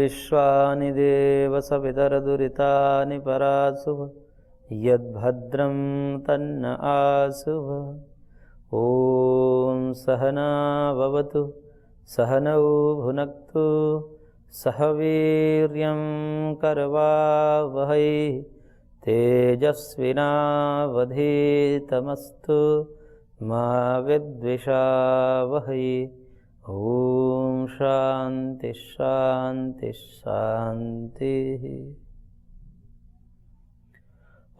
विश्वानि देव सवितरदुरितानि परासुव यद्भद्रं तन्न आसुव। ॐ सहना भवतु सहनौ भुनक्तु सह वीर्यं करवावहै तेजस्विनावधीतमस्तु मा विद्विषावहै। ओम शांति शांति शांति।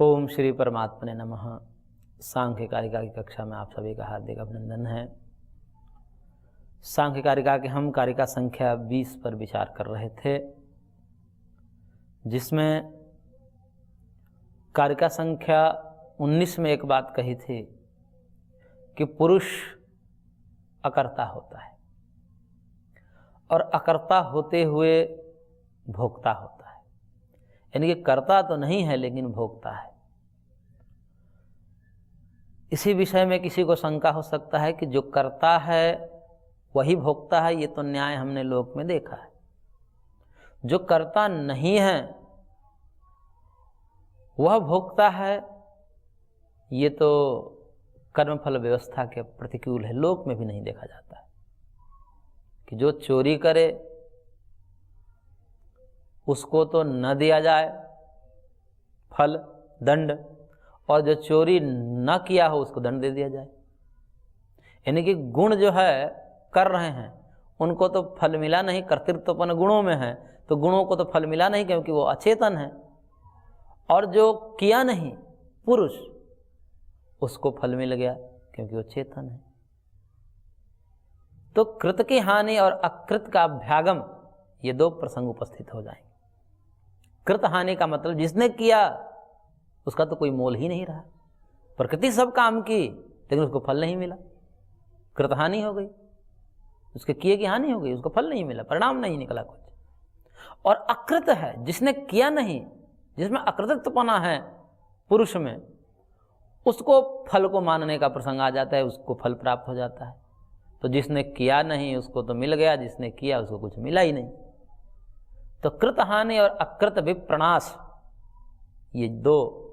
ओम श्री परमात्मने नमः। सांख्य कारिका की कक्षा में आप सभी का हार्दिक अभिनंदन है। सांख्य कारिका के हम कारिका संख्या 20 पर विचार कर रहे थे, जिसमें कारिका संख्या 19 में एक बात कही थी कि पुरुष अकर्ता होता है और अकर्ता होते हुए भोक्ता होता है, यानी कि कर्ता तो नहीं है लेकिन भोक्ता है। इसी विषय में किसी को शंका हो सकता है कि जो कर्ता है वही भोक्ता है, ये तो न्याय हमने लोक में देखा है। जो कर्ता नहीं है वह भोक्ता है, ये तो कर्मफल व्यवस्था के प्रतिकूल है। लोक में भी नहीं देखा जाता है कि जो चोरी करे उसको तो न दिया जाए फल दंड, और जो चोरी न किया हो उसको दंड दे दिया जाए। यानी कि गुण जो है कर रहे हैं उनको तो फल मिला नहीं, कर्तृत्वपन गुणों में है तो गुणों को तो फल मिला नहीं क्योंकि वो अचेतन है, और जो किया नहीं पुरुष उसको फल मिल गया क्योंकि वो चेतन है। तो कृत की हानि और अकृत का अभ्यागम, ये दो प्रसंग उपस्थित हो जाएंगे। कृत हानि का मतलब जिसने किया उसका तो कोई मोल ही नहीं रहा। प्रकृति सब काम की लेकिन उसको फल नहीं मिला, कृत हानि हो गई, उसके किए की हानि हो गई, उसको फल नहीं मिला, परिणाम नहीं निकला कुछ। और अकृत है जिसने किया नहीं, जिसमें अकृतत्वपना है पुरुष में, उसको फल को मानने का प्रसंग आ जाता है, उसको फल प्राप्त हो जाता है। तो जिसने किया नहीं उसको तो मिल गया, जिसने किया उसको कुछ मिला ही नहीं। तो कृत हानि और अकृत विप्रणाश, ये दो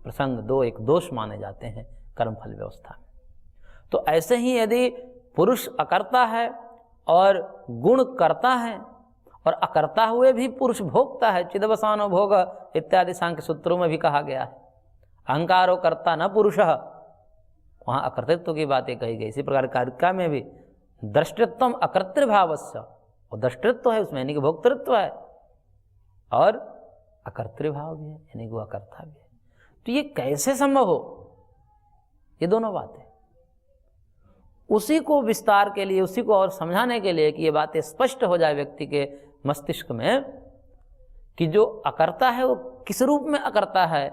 प्रसंग, दो एक दोष माने जाते हैं कर्मफल व्यवस्था में। तो ऐसे ही यदि पुरुष अकर्ता है और गुण करता है और अकर्ता हुए भी पुरुष भोगता है, चिदवसानो भोग इत्यादि सांख्य सूत्रों में भी कहा गया है। अहंकारो कर्ता न पुरुषः, वहाँ अकर्तृत्व की बातें कही गई। इसी प्रकार कारिका में भी दृष्टृत्वम अकर्तृभावस्य, और दृष्टृत्व है उसमें यानी कि भोक्तृत्व है, और अकर्तृभाव भी है यानी कि वो अकर्ता भी है। तो ये कैसे संभव हो, ये दोनों बातें उसी को विस्तार के लिए, उसी को और समझाने के लिए कि ये बातें स्पष्ट हो जाए व्यक्ति के मस्तिष्क में कि जो अकर्ता है वो किस रूप में अकर्ता है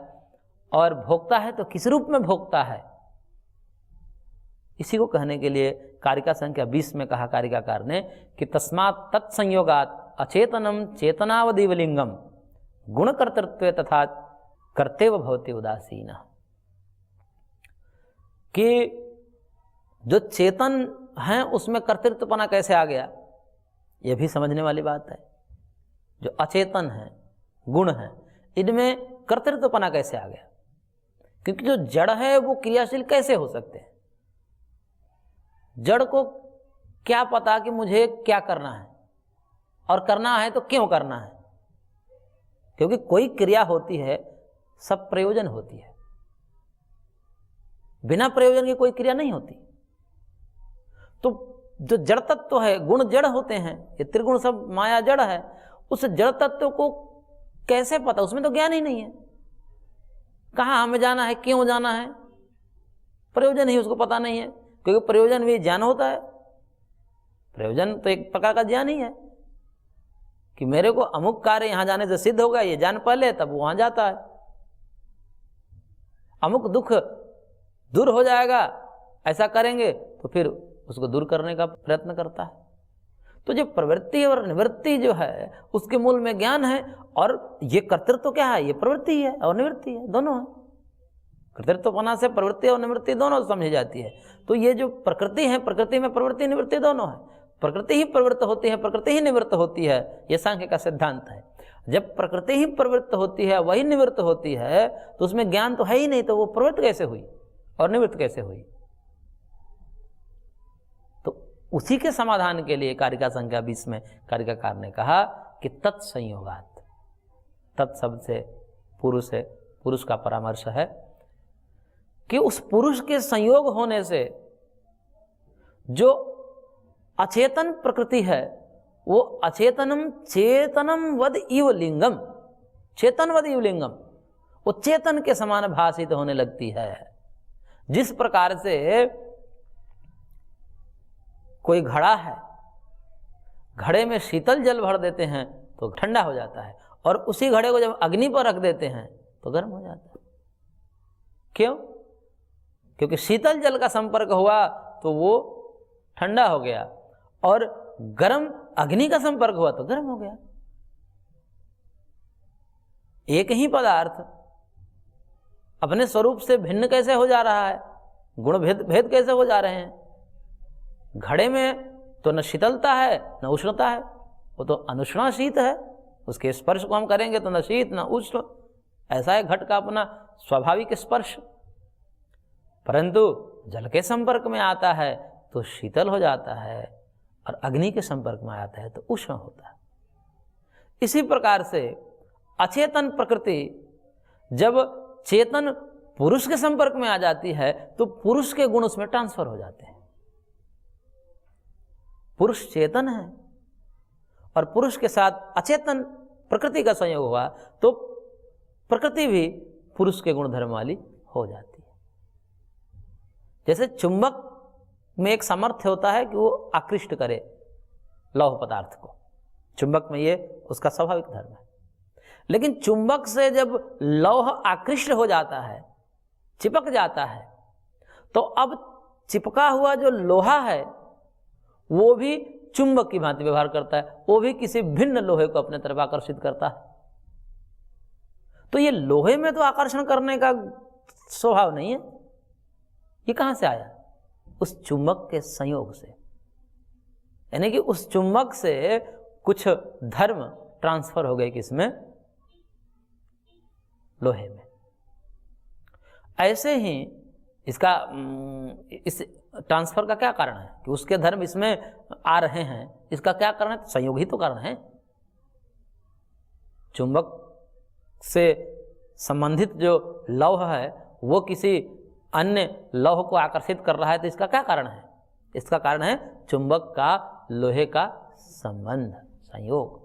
और भोक्ता है तो किस रूप में भोक्ता है। इसी को कहने के लिए कारिका संख्या 20 में कहा कारिकाकार ने कि तस्मात् तत्संयोगात् अचेतनम चेतनावदिवलिंगम गुणकर्तृत्व तथा कर्तव्य भवति उदासीन, कि जो चेतन है उसमें कर्तृत्वपना कैसे आ गया, यह भी समझने वाली बात है। जो अचेतन है, गुण है, इनमें कर्तृत्वपना कैसे आ गया, क्योंकि जो जड़ है वो क्रियाशील कैसे हो सकते हैं। जड़ को क्या पता कि मुझे क्या करना है, और करना है तो क्यों करना है, क्योंकि कोई क्रिया होती है सब प्रयोजन होती है, बिना प्रयोजन की कोई क्रिया नहीं होती। तो जो जड़ तत्व है, गुण जड़ होते हैं, ये त्रिगुण सब माया जड़ है, उस जड़ तत्व को कैसे पता, उसमें तो ज्ञान ही नहीं है। कहाँ हमें जाना है, क्यों जाना है, प्रयोजन ही उसको पता नहीं है, क्योंकि प्रयोजन भी ज्ञान होता है। प्रयोजन तो एक प्रकार का ज्ञान ही है कि मेरे को अमुक कार्य यहां जाने से सिद्ध होगा, ये जान पहले तब वहां जाता है। अमुक दुख दूर हो जाएगा, ऐसा करेंगे तो फिर उसको दूर करने का प्रयत्न करता है। तो जो प्रवृत्ति और निवृत्ति जो है उसके मूल में ज्ञान है, और ये कर्तृत्व तो क्या है, ये प्रवृत्ति है और निवृत्ति है, दोनों है। कर्तृत्वपना से प्रवृत्ति और निवृत्ति दोनों समझी जाती है। तो ये जो प्रकृति है, प्रकृति में प्रवृत्ति निवृत्ति दोनों है। प्रकृति ही प्रवृत्त होती है, प्रकृति ही निवृत्त होती है, यह सांख्य का सिद्धांत है। जब प्रकृति ही प्रवृत्त होती है, वही निवृत्त होती है, तो उसमें ज्ञान तो है ही नहीं, तो वो प्रवृत्त कैसे हुई और निवृत्त कैसे हुई? तो उसी के समाधान के लिए कारिका संख्या 20 में कारिकाकार ने कहा कि तत्संयोगात, तत् शब्द से पुरुष है, पुरुष का परामर्श है कि उस पुरुष के संयोग होने से जो अचेतन प्रकृति है वो अचेतनम चेतनम वद इव लिंगम, चेतन वद इव लिंगम, वो चेतन के समान भाषित होने लगती है। जिस प्रकार से कोई घड़ा है, घड़े में शीतल जल भर देते हैं तो ठंडा हो जाता है, और उसी घड़े को जब अग्नि पर रख देते हैं तो गर्म हो जाता है। क्यों? क्योंकि शीतल जल का संपर्क हुआ तो वो ठंडा हो गया, और गर्म अग्नि का संपर्क हुआ तो गर्म हो गया। एक ही पदार्थ अपने स्वरूप से भिन्न कैसे हो जा रहा है, गुण भेद कैसे हो जा रहे हैं? घड़े में तो न शीतलता है न उष्णता है, वो तो अनुष्णा शीत है, उसके स्पर्श को हम करेंगे तो न शीत न उष्ण, ऐसा है घट का अपना स्वाभाविक स्पर्श। परंतु जल के संपर्क में आता है तो शीतल हो जाता है, और अग्नि के संपर्क में आता है तो उष्ण होता है। इसी प्रकार से अचेतन प्रकृति जब चेतन पुरुष के संपर्क में आ जाती है तो पुरुष के गुण उसमें ट्रांसफर हो जाते हैं। पुरुष चेतन है और पुरुष के साथ अचेतन प्रकृति का संयोग हुआ तो प्रकृति भी पुरुष के गुण धर्म वाली हो जाती है। जैसे चुंबक में एक सामर्थ्य होता है कि वो आकृष्ट करे लौह पदार्थ को, चुंबक में ये उसका स्वाभाविक धर्म है। लेकिन चुंबक से जब लौह आकृष्ट हो जाता है, चिपक जाता है, तो अब चिपका हुआ जो लोहा है वो भी चुंबक की भांति व्यवहार करता है, वो भी किसी भिन्न लोहे को अपने तरफ आकर्षित करता है। तो ये लोहे में तो आकर्षण करने का स्वभाव नहीं है, ये कहां से आया? उस चुंबक के संयोग से, यानी कि उस चुंबक से कुछ धर्म ट्रांसफर हो गए किसमें? लोहे में। ऐसे ही इसका इस ट्रांसफर का क्या कारण है कि उसके धर्म इसमें आ रहे हैं? इसका क्या कारण है? संयोग ही तो कारण है। चुंबक से संबंधित जो लौह है वो किसी अन्य लौह को आकर्षित कर रहा है, तो इसका क्या कारण है? इसका कारण है चुंबक का लोहे का संबंध, संयोग।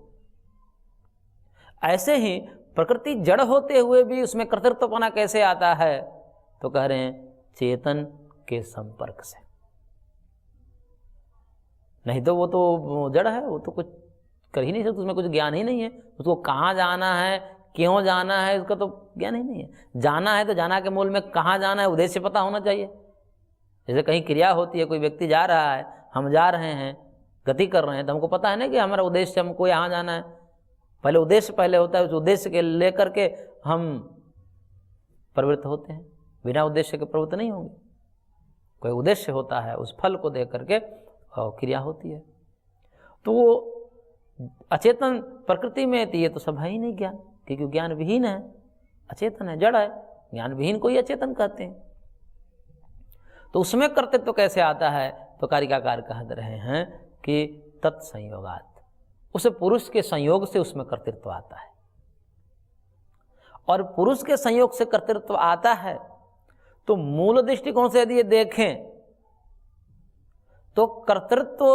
ऐसे ही प्रकृति जड़ होते हुए भी उसमें कर्तृत्वपना कैसे आता है? तो कह रहे हैं चेतन के संपर्क से। नहीं तो वो तो जड़ है, वो तो कुछ कर ही नहीं सकता, उसमें कुछ ज्ञान ही नहीं है। उसको कहाँ जाना है, क्यों जाना है, उसका तो ज्ञान ही नहीं है। जाना है तो जाना के मूल में कहाँ जाना है उद्देश्य पता होना चाहिए। जैसे कहीं क्रिया होती है, कोई व्यक्ति जा रहा है, हम जा रहे हैं, गति कर रहे हैं, तो हमको पता है ना कि हमारा उद्देश्य, हमको यहाँ जाना है। पहले उद्देश्य पहले होता है, उस उद्देश्य के लेकर के हम प्रवृत्त होते हैं। बिना उद्देश्य के प्रवृत्त नहीं होंगे। कोई उद्देश्य होता है, उस फल को देख करके क्रिया होती है। तो वो अचेतन प्रकृति में ये तो सब है ही नहीं ज्ञान, क्योंकि ज्ञान विहीन है, अचेतन है, जड़ है। ज्ञान विहीन को ही अचेतन कहते हैं। तो उसमें कर्तृत्व तो कैसे आता है? तो कारिकाकार कह रहे हैं कि तत्संयोगात, उस पुरुष के संयोग से उसमें कर्तृत्व आता है। और पुरुष के संयोग से कर्तृत्व आता है तो मूल दृष्टिकोण से यदि ये देखें तो कर्तृत्व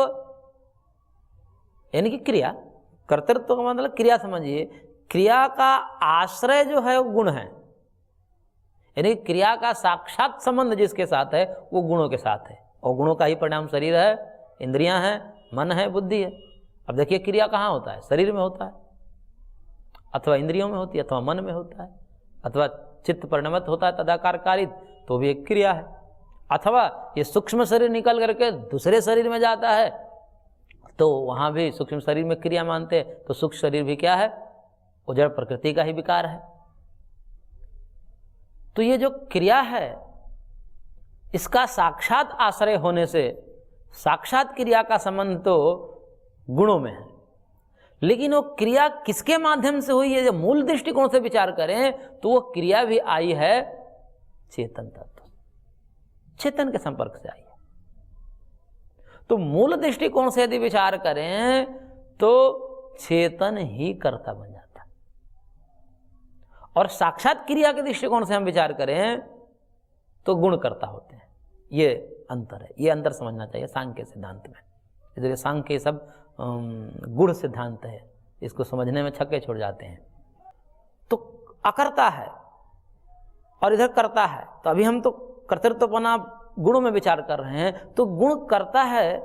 यानी कि क्रिया, कर्तृत्व का मतलब क्रिया समझिए, क्रिया का आश्रय जो है वो गुण है, यानी क्रिया का साक्षात संबंध जिसके साथ है वो गुणों के साथ है, और गुणों का ही परिणाम शरीर है, इंद्रियां हैं, मन है, बुद्धि है। अब देखिए क्रिया कहाँ होता है? शरीर में होता है, अथवा इंद्रियों में होती है, अथवा मन में होता है, अथवा चित्त परिणमित होता है तदाकार कारित, तो भी एक क्रिया है। अथवा ये सूक्ष्म शरीर निकल करके दूसरे शरीर में जाता है तो वहाँ भी सूक्ष्म शरीर में क्रिया मानते हैं, तो सूक्ष्म शरीर भी क्या है? वो जड़ प्रकृति का ही विकार है। तो ये जो क्रिया है इसका साक्षात आश्रय होने से साक्षात क्रिया का संबंध तो गुणों में है, लेकिन वो क्रिया किसके माध्यम से हुई है, जब मूल दृष्टिकोण से विचार करें तो वो क्रिया भी आई है चेतन तत्व, चेतन के संपर्क से आई है। तो मूल दृष्टिकोण से यदि विचार करें तो चेतन ही कर्ता बन जाता है, और साक्षात क्रिया के दृष्टिकोण से हम विचार करें तो गुण कर्ता होते हैं। ये अंतर है, ये अंतर समझना चाहिए सांख्य सिद्धांत में। इसलिए सांख्य सब गुण सिद्धांत है, इसको समझने में छक्के छोड़ जाते हैं। तो अकर्ता है और इधर कर्ता है, तो अभी हम तो कर्तृत्वपना गुणों में विचार कर रहे हैं। तो गुण करता है,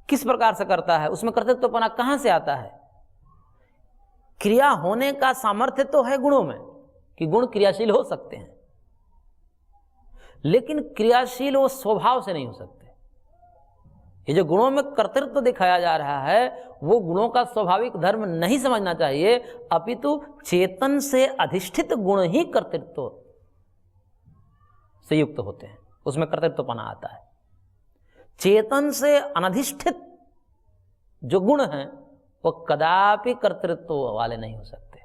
किस प्रकार से करता है, उसमें कर्तृत्वपना कहां से आता है? क्रिया होने का सामर्थ्य तो है गुणों में कि गुण क्रियाशील हो सकते हैं, लेकिन क्रियाशील वो स्वभाव से नहीं हो सकते। ये जो गुणों में कर्तृत्व दिखाया जा रहा है वो गुणों का स्वाभाविक धर्म नहीं समझना चाहिए, अपितु चेतन से अधिष्ठित गुण ही कर्तृत्व से युक्त होते हैं, उसमें कर्तृत्वपना आता है। चेतन से अनधिष्ठित जो गुण हैं वो कदापि कर्तृत्व वाले नहीं हो सकते,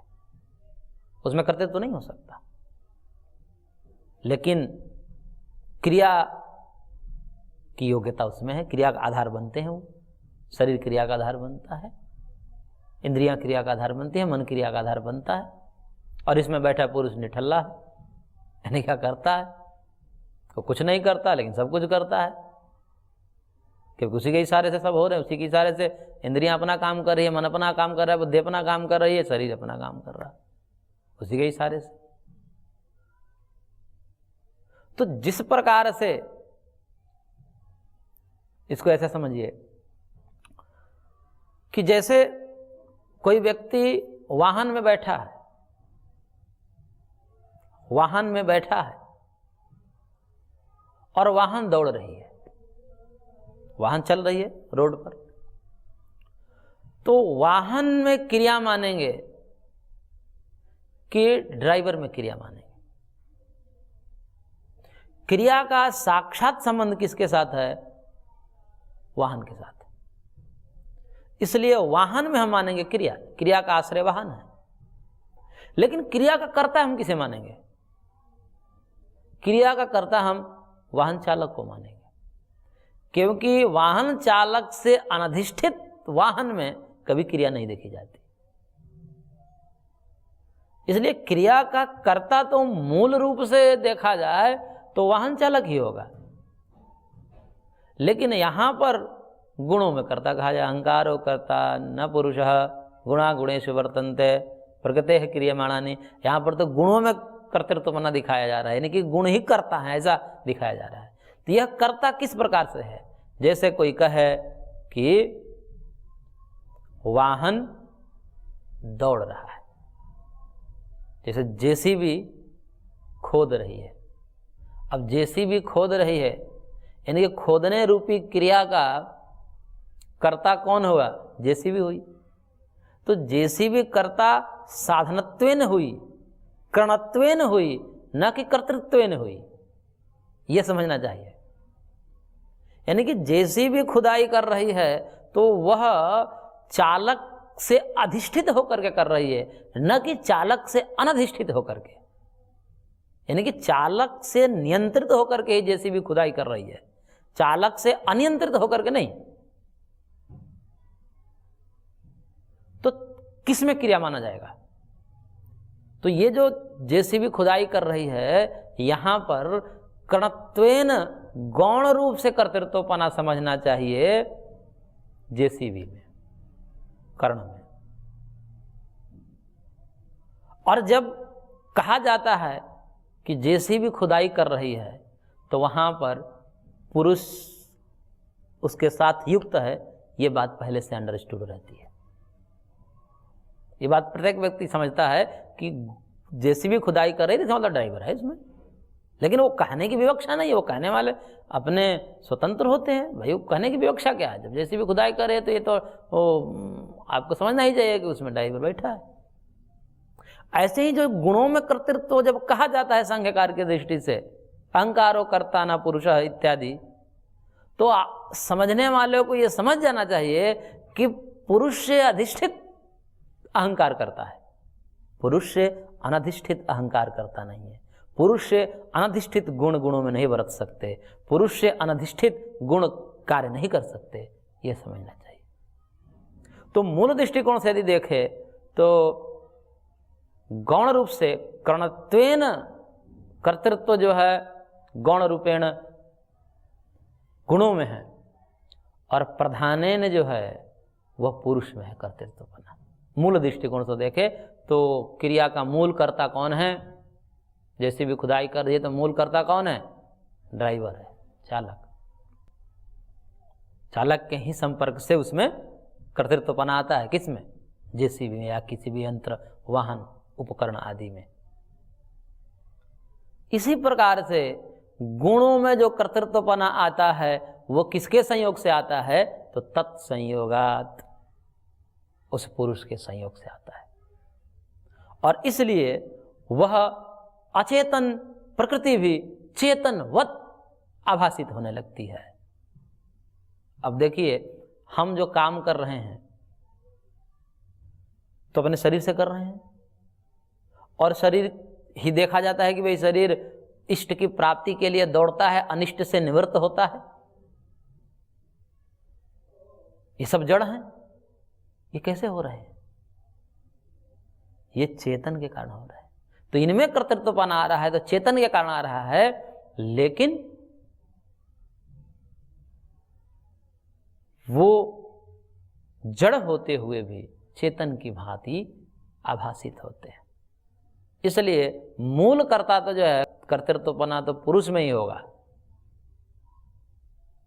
उसमें कर्तृत्व नहीं हो सकता। लेकिन क्रिया की योग्यता उसमें है, क्रिया का आधार बनते हैं वो। शरीर क्रिया का आधार बनता है, इंद्रियां क्रिया का आधार बनती है, मन क्रिया का आधार बनता है। और इसमें बैठा पुरुष निठल्ला है, यानी क्या करता है? वो कुछ नहीं करता लेकिन सब कुछ करता है, क्योंकि उसी के इशारे से सब हो रहे हैं, उसी के इशारे से इंद्रियां अपना काम कर रही है, मन अपना काम कर रहा है, बुद्धि अपना काम कर रही है, शरीर अपना काम कर रहा है, उसी के इशारे से। तो जिस प्रकार से इसको ऐसा समझिए कि जैसे कोई व्यक्ति वाहन में बैठा है, वाहन में बैठा है और वाहन दौड़ रही है, वाहन चल रही है रोड पर, तो वाहन में क्रिया मानेंगे कि ड्राइवर में क्रिया मानेंगे? क्रिया का साक्षात संबंध किसके साथ है? वाहन के साथ। इसलिए वाहन में हम मानेंगे क्रिया, क्रिया का आश्रय वाहन है। लेकिन क्रिया का कर्ता हम किसे मानेंगे? क्रिया का कर्ता हम वाहन चालक को मानेंगे, क्योंकि वाहन चालक से अनधिष्ठित वाहन में कभी क्रिया नहीं देखी जाती। इसलिए क्रिया का कर्ता तो मूल रूप से देखा जाए तो वाहन चालक ही होगा, लेकिन यहां पर गुणों में कर्ता कहा जाए। अहंकारो कर्ता न पुरुषः गुणा गुणेषु वर्तन्ते प्रकृते क्रियमाणानि। यहाँ पर तो गुणों में कर्तृत्वपना दिखाया जा रहा है, यानी कि गुण ही कर्ता है ऐसा दिखाया जा रहा है। तो यह कर्ता किस प्रकार से है? जैसे कोई कहे कि वाहन दौड़ रहा है, जैसे जेसीबी खोद रही है। अब जेसीबी खोद रही है, यानी कि खोदने रूपी क्रिया का कर्ता कौन हुआ? जेसीबी हुई। तो जेसीबी कर्ता साधनत्वेन हुई, करणत्वेन हुई, न कि कर्तृत्वेन हुई, यह समझना चाहिए। यानी कि जेसीबी खुदाई कर रही है तो वह चालक से अधिष्ठित होकर के कर रही है, न कि चालक से अनधिष्ठित होकर के। यानी कि चालक से नियंत्रित होकर के जेसीबी खुदाई कर रही है, चालक से अनियंत्रित होकर के नहीं। तो किस में क्रिया माना जाएगा? तो ये जो जेसीबी खुदाई कर रही है, यहां पर करणत्वेन गौण रूप से कर्तृत्वपना समझना चाहिए जेसीबी में, कर्ण में। और जब कहा जाता है कि जेसीबी खुदाई कर रही है तो वहां पर पुरुष उसके साथ युक्त है, ये बात पहले से अंडरस्टूड रहती है। ये बात प्रत्येक व्यक्ति समझता है कि जेसीबी खुदाई कर रही थी, मतलब ड्राइवर है इसमें। लेकिन वो कहने की विवक्षा नहीं है, वो कहने वाले अपने स्वतंत्र होते हैं। भाई वो कहने की विवक्षा क्या है? जब जेसीबी खुदाई कर रहे तो ये तो आपको समझना ही चाहिए कि उसमें ड्राइवर बैठा है। ऐसे ही जो गुणों में कर्तृत्व जब कहा जाता है सांख्यकार की दृष्टि से, अहंकारो कर्ता न पुरुष इत्यादि, तो समझने वालों को ये समझ जाना चाहिए कि पुरुष से अधिष्ठित अहंकार करता है, पुरुष से अनधिष्ठित अहंकार करता नहीं है। पुरुष से अनधिष्ठित गुण गुणों में नहीं बरत सकते, पुरुष से अनधिष्ठित गुण कार्य नहीं कर सकते, ये समझना चाहिए। तो मूल दृष्टिकोण से यदि देखें तो गौण रूप से कर्णत्वेन कर्तृत्व जो है गौण रूपेण गुणों में है, और प्रधानेन जो है वह पुरुष में है कर्तृत्व बना। मूल दृष्टिकोण से देखे तो क्रिया का मूल कर्ता कौन है? जैसे भी खुदाई कर दिए तो मूल कर्ता कौन है? ड्राइवर है, चालक। चालक के ही संपर्क से उसमें कर्तृत्वपना आता है। किसमें? जेसीबी में या किसी भी यंत्र, वाहन, उपकरण आदि में। इसी प्रकार से गुणों में जो कर्तृत्वपना आता है वो किसके संयोग से आता है? तो तत्संयोगात, उस पुरुष के संयोग से आता है। और इसलिए वह अचेतन प्रकृति भी चेतनवत आभासित होने लगती है। अब देखिए, हम जो काम कर रहे हैं तो अपने शरीर से कर रहे हैं, और शरीर ही देखा जाता है कि भाई शरीर इष्ट की प्राप्ति के लिए दौड़ता है, अनिष्ट से निवृत्त होता है। ये सब जड़ हैं। ये कैसे हो रहे हैं? ये चेतन के कारण हो रहा है। तो इनमें कर्तृत्वपन आ रहा है तो चेतन के कारण आ रहा है, लेकिन वो जड़ होते हुए भी चेतन की भांति आभासित होते हैं। इसलिए मूल कर्ता तो जो है कर्तृत्वपना तो पुरुष में ही होगा,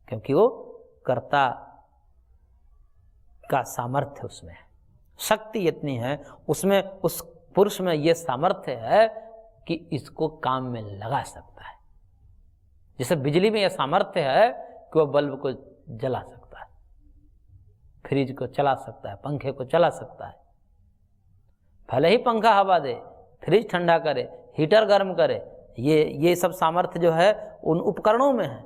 क्योंकि वो कर्ता का सामर्थ्य उसमें है, शक्ति इतनी है उसमें, उस पुरुष में ये सामर्थ्य है कि इसको काम में लगा सकता है। जैसे बिजली में यह सामर्थ्य है कि वह बल्ब को जला सकता है, फ्रिज को चला सकता है, पंखे को चला सकता है। भले ही पंखा हवा दे, फ्रिज ठंडा करे, हीटर गर्म करे, ये सब सामर्थ्य जो है उन उपकरणों में है,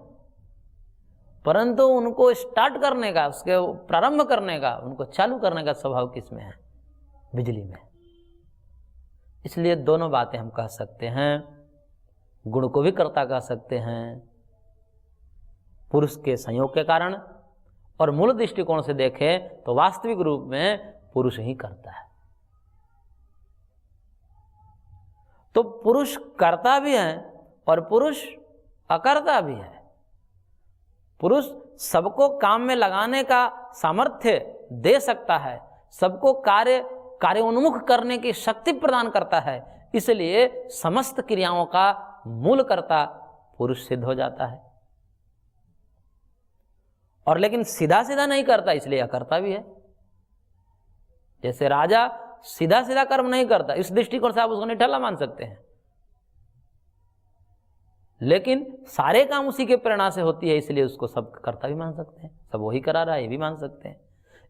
परंतु उनको स्टार्ट करने का, उसके प्रारंभ करने का, उनको चालू करने का स्वभाव किसमें है? बिजली में। इसलिए दोनों बातें हम कह सकते हैं, गुण को भी कर्ता कह सकते हैं पुरुष के संयोग के कारण, और मूल दृष्टिकोण से देखें तो वास्तविक रूप में पुरुष ही करता है। तो पुरुष कर्ता भी है और पुरुष अकर्ता भी है। पुरुष सबको काम में लगाने का सामर्थ्य दे सकता है, सबको कार्योन्मुख करने की शक्ति प्रदान करता है, इसलिए समस्त क्रियाओं का मूल कर्ता पुरुष सिद्ध हो जाता है। और लेकिन सीधा सीधा नहीं करता, इसलिए अकर्ता भी है। जैसे राजा सीधा सीधा कर्म नहीं करता, इस दृष्टिकोण से आप उसको निठल्ला मान सकते हैं, लेकिन सारे काम उसी के प्रेरणा से होती है, इसलिए उसको सब कर्ता भी मान सकते हैं, सब वही करा रहा है ये भी मान सकते हैं।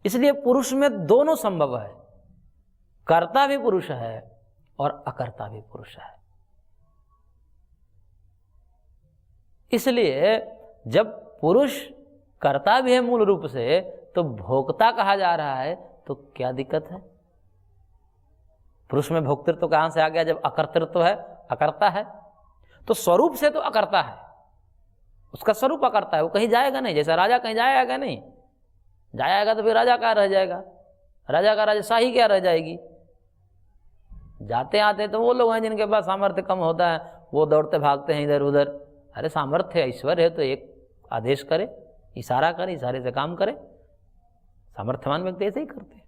इसलिए पुरुष में दोनों संभव है, कर्ता भी पुरुष है और अकर्ता भी पुरुष है। इसलिए जब पुरुष कर्ता भी है मूल रूप से, तो भोक्ता कहा जा रहा है, तो क्या दिक्कत है? पुरुष में भोक्तृत्व कहां से आ गया जब अकर्तृत्व है, अकर्ता है? तो स्वरूप से तो अकर्ता है, उसका स्वरूप अकर्ता है, वो कहीं जाएगा नहीं। जैसा राजा कहीं जाएगा नहीं, जाएगा तो फिर राजा क्या रह जाएगा? राजा का राजशाही क्या रह जाएगी? जाते आते तो वो लोग हैं जिनके पास सामर्थ्य कम होता है, वो दौड़ते भागते हैं इधर उधर। अरे सामर्थ्य है, ऐश्वर्य है तो एक आदेश करे, इशारा करे, इशारे से काम करे। सामर्थ्यवान व्यक्ति ऐसे ही करते हैं।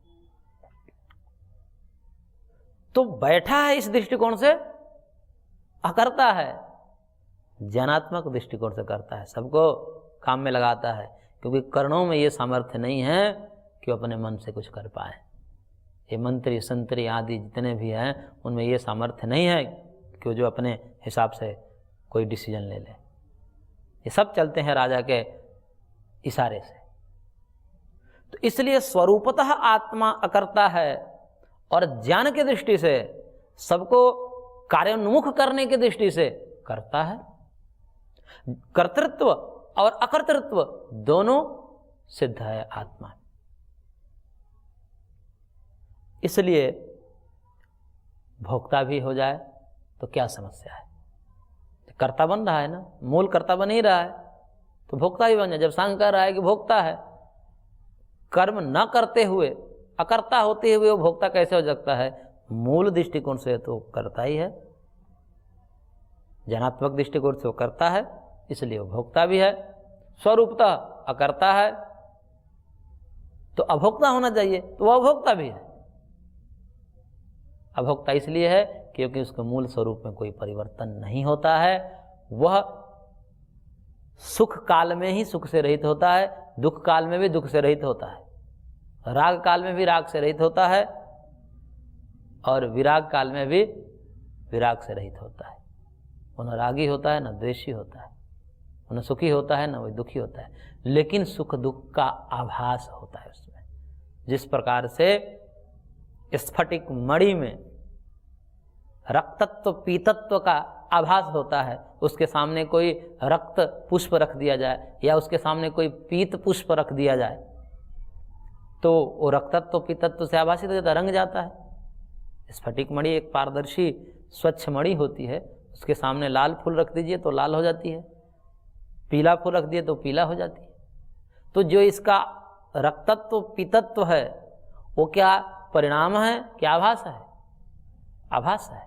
तो बैठा है इस दृष्टिकोण से अकर्ता है, ज्ञानात्मक दृष्टिकोण से करता है, सबको काम में लगाता है, क्योंकि कर्णों में ये सामर्थ्य नहीं है कि वो अपने मन से कुछ कर पाए। ये मंत्री संतरी आदि जितने भी हैं उनमें ये सामर्थ्य नहीं है कि वो जो अपने हिसाब से कोई डिसीजन ले ले। ये सब चलते हैं राजा के इशारे से। तो इसलिए स्वरूपतः आत्मा अकर्ता है और ज्ञान की दृष्टि से सबको कार्योन्मुख करने की दृष्टि से करता है। कर्तृत्व और अकर्तृत्व दोनों सिद्ध है आत्मा। इसलिए भोक्ता भी हो जाए तो क्या समस्या है? कर्ता बन रहा है ना, मूल कर्ता बन ही रहा है, तो भोक्ता ही बन जाए। जब सांग कह रहा है कि भोक्ता है, कर्म न करते हुए अकर्ता होते हुए वो भोक्ता कैसे हो सकता है? मूल दृष्टिकोण से तो करता ही है, जनात्मक दृष्टिकोण से वो करता है, इसलिए वो भोक्ता भी है। स्वरूपतः अकर्ता है तो अभोक्ता होना चाहिए, तो वह अभोक्ता भी है। अभोक्ता इसलिए है क्योंकि उसके मूल स्वरूप में कोई परिवर्तन नहीं होता है। वह सुख काल में ही सुख से रहित होता है, दुख काल में भी दुख से रहित होता है, राग काल में भी राग से रहित होता है, और विराग काल में भी विराग से रहित होता है। वो न रागी होता है, न द्वेषी होता है, वो न सुखी होता है, न वही दुखी होता है, लेकिन सुख दुख का आभास होता है उसमें। जिस प्रकार से स्फटिक मणि में रक्तत्व पीतत्व का आभास होता है, उसके सामने कोई रक्त पुष्प रख दिया जाए या उसके सामने कोई पीत पुष्प रख दिया जाए तो वो रक्तत्व पीतत्व से आभासित हो जाता है, रंग जाता है। स्फटिक मणि एक पारदर्शी स्वच्छ मणि होती है, उसके सामने लाल फूल रख दीजिए तो लाल हो जाती है, पीला फूल रख दिए तो पीला हो जाती है। तो जो इसका रक्तत्व पीतत्व है वो क्या परिणाम है, क्या आभास है? आभास है।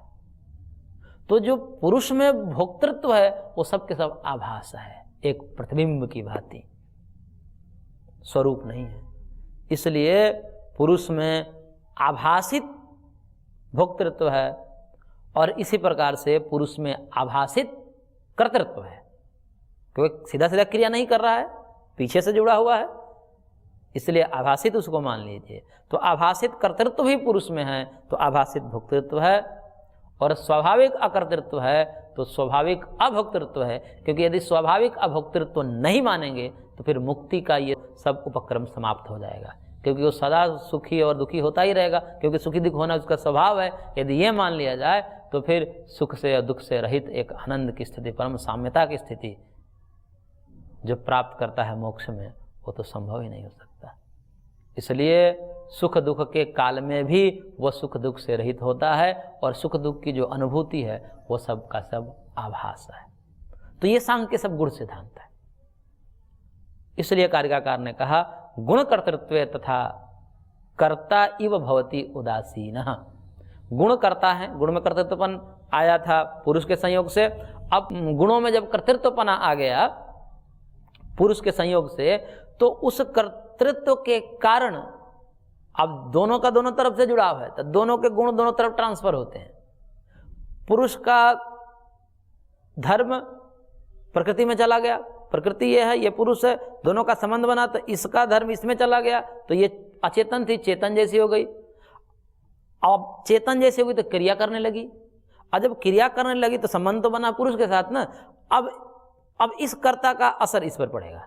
तो जो पुरुष में भोक्तृत्व है वो सब के सब आभास है, एक प्रतिबिंब की भांति, स्वरूप नहीं है। इसलिए पुरुष में आभासित भोक्तृत्व है और इसी प्रकार से पुरुष में आभासित कर्तृत्व है, क्योंकि सीधा सीधा क्रिया नहीं कर रहा है, पीछे से जुड़ा हुआ है, इसलिए आभासित उसको मान लीजिए। तो आभासित कर्तृत्व भी पुरुष में है तो आभासित भोक्तृत्व है, और स्वाभाविक अकर्तृत्व है तो स्वाभाविक अभोक्तृत्व है। क्योंकि यदि स्वाभाविक अभोक्तृत्व नहीं मानेंगे तो फिर मुक्ति का ये सब उपक्रम समाप्त हो जाएगा, क्योंकि वो सदा सुखी और दुखी होता ही रहेगा, क्योंकि सुखी दुख होना उसका स्वभाव है। यदि ये मान लिया जाए तो फिर सुख से और दुख से रहित एक आनंद की स्थिति, परम साम्यता की स्थिति जो प्राप्त करता है मोक्ष में, वो तो संभव ही नहीं हो सकता। इसलिए सुख दुख के काल में भी वह सुख दुख से रहित होता है, और सुख दुख की जो अनुभूति है वो सब का सब आभास है। तो ये सांख्य के सब गुण सिद्धांत है। इसलिए कारिकाकार ने कहा गुण कर्तृत्व तथा कर्ता इव भवति उदासीन। गुण करता है, गुण में कर्तृत्वपन आया था पुरुष के संयोग से, अब गुणों में जब कर्तृत्वपना आ गया पुरुष के संयोग से, तो उस कर्तृत्व के कारण अब दोनों का दोनों तरफ से जुड़ाव है, तो दोनों के गुण दोनों तरफ ट्रांसफर होते हैं। पुरुष का धर्म प्रकृति में चला गया, प्रकृति ये है, ये पुरुष है, दोनों का संबंध बना, तो इसका धर्म इसमें चला गया, तो ये अचेतन थी चेतन जैसी हो गई। अब चेतन जैसी हुई तो क्रिया करने लगी, और जब क्रिया करने लगी तो संबंध तो बना पुरुष के साथ ना। अब इस कर्ता का असर इस पर पड़ेगा,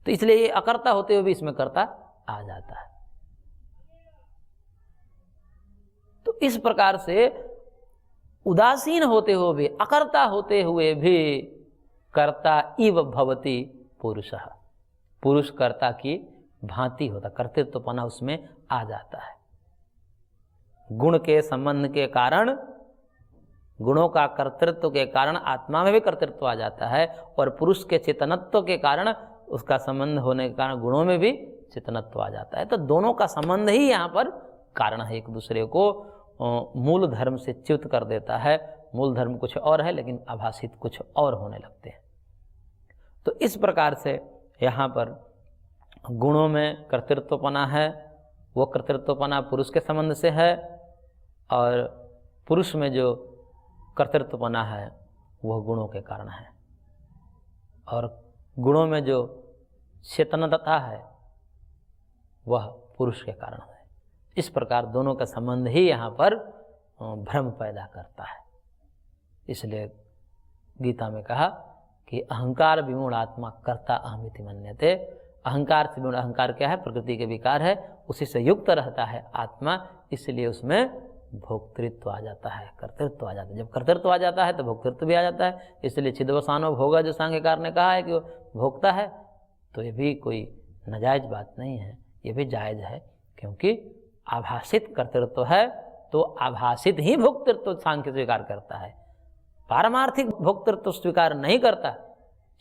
तो इसलिए ये अकर्ता होते हुए भी इसमें कर्ता आ जाता है। तो इस प्रकार से उदासीन होते हुए भी, अकर्ता होते हुए भी कर्ता इव भवति पुरुषः, पुरुष कर्ता की भांति होता, कर्तृत्वपना उसमें आ जाता है। गुण के संबंध के कारण, गुणों का कर्तृत्व के कारण आत्मा में भी कर्तृत्व आ जाता है, और पुरुष के चेतनत्व के कारण, उसका संबंध होने के कारण गुणों में भी चेतनत्व आ जाता है। तो दोनों का संबंध ही यहाँ पर कारण है, एक दूसरे को मूल धर्म से च्युत कर देता है। मूल धर्म कुछ और है लेकिन आभासित कुछ और होने लगते हैं। तो इस प्रकार से यहाँ पर गुणों में कर्तृत्वपना है, वो कर्तृत्वपना पुरुष के संबंध से है, और पुरुष में जो कर्तृत्वपना है वह गुणों के कारण है, और गुणों में जो चेतनता है वह पुरुष के कारण है। इस प्रकार दोनों का संबंध ही यहाँ पर भ्रम पैदा करता है। इसलिए गीता में कहा कि अहंकार विमूढ़ आत्मा कर्ता अहमिति मन्यते। अहंकार से विमूढ़, अहंकार क्या है? प्रकृति के विकार है, उसी से युक्त रहता है आत्मा, इसलिए उसमें भोक्तृत्व आ जाता है, कर्तृत्व आ जाता है। जब कर्तृत्व आ जाता है तो भोक्तृत्व भी आ जाता है। इसलिए छिद्वसानो भोगा जो सांख्यकार ने कहा है कि वो भोगता है, तो ये भी कोई नाजायज बात नहीं है, ये भी जायज़ है, क्योंकि आभासित कर्तृत्व है तो आभासित ही भोक्तृत्व सांख्य स्वीकार करता है, पारमार्थिक भोक्तृत्व स्वीकार नहीं करता।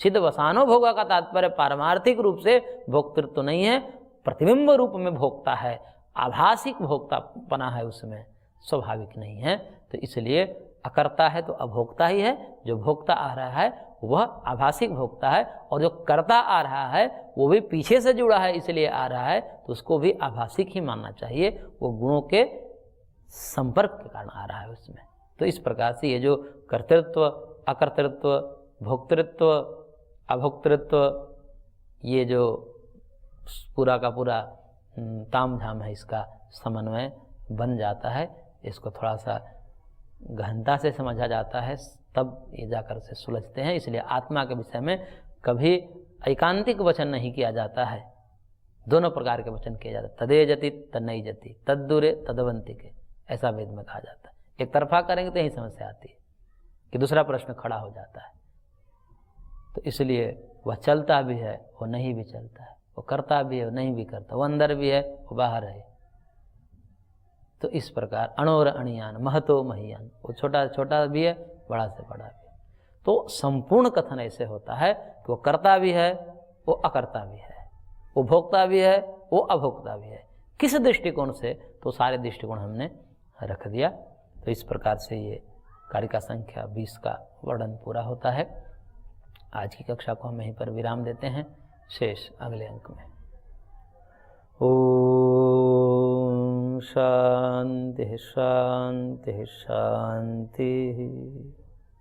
छिद्वसानो भोगा का तात्पर्य पारमार्थिक रूप से भोक्तृत्व नहीं है, प्रतिबिंब रूप में भोगता है, आभासिक भोक्तापना है उसमें, स्वाभाविक नहीं है। तो इसलिए अकर्ता है तो अभोक्ता ही है, जो भोक्ता आ रहा है वह आभासिक भोक्ता है, और जो कर्ता आ रहा है वो भी पीछे से जुड़ा है इसलिए आ रहा है, तो उसको भी आभासिक ही मानना चाहिए, वो गुणों के संपर्क के कारण आ रहा है उसमें। तो इस प्रकार से ये जो कर्तृत्व, अकर्तृत्व, भोक्तृत्व, अभोक्तृत्व, ये जो पूरा का पूरा ताम झाम है, इसका समन्वय बन जाता है। इसको थोड़ा सा गहनता से समझा जाता है तब ये जाकर से सुलझते हैं। इसलिए आत्मा के विषय में कभी एकांतिक वचन नहीं किया जाता है, दोनों प्रकार के वचन किए जाते हैं, तदे जति तन्नई जति, तद्दूरे तदवंती के, ऐसा वेद में कहा जाता है। एक तरफा करेंगे तो यही समस्या आती है कि दूसरा प्रश्न खड़ा हो जाता है। तो इसलिए वह चलता भी है, वो नहीं भी चलता है, वो करता भी है, वो नहीं भी करता, वो अंदर भी है, वो बाहर है। तो इस प्रकार अणोर अणियान महतो महियान, वो छोटा छोटा भी है, बड़ा से बड़ा भी है। तो संपूर्ण कथन ऐसे होता है कि वो करता भी है, वो अकर्ता भी है, वो भोक्ता भी है, वो अभोक्ता भी है। किस दृष्टिकोण से, तो सारे दृष्टिकोण हमने रख दिया। तो इस प्रकार से ये कारिका संख्या 20 का वर्णन पूरा होता है। आज की कक्षा को हम यहीं पर विराम देते हैं, शेष अगले अंक में। ओम शांति शांति शांति।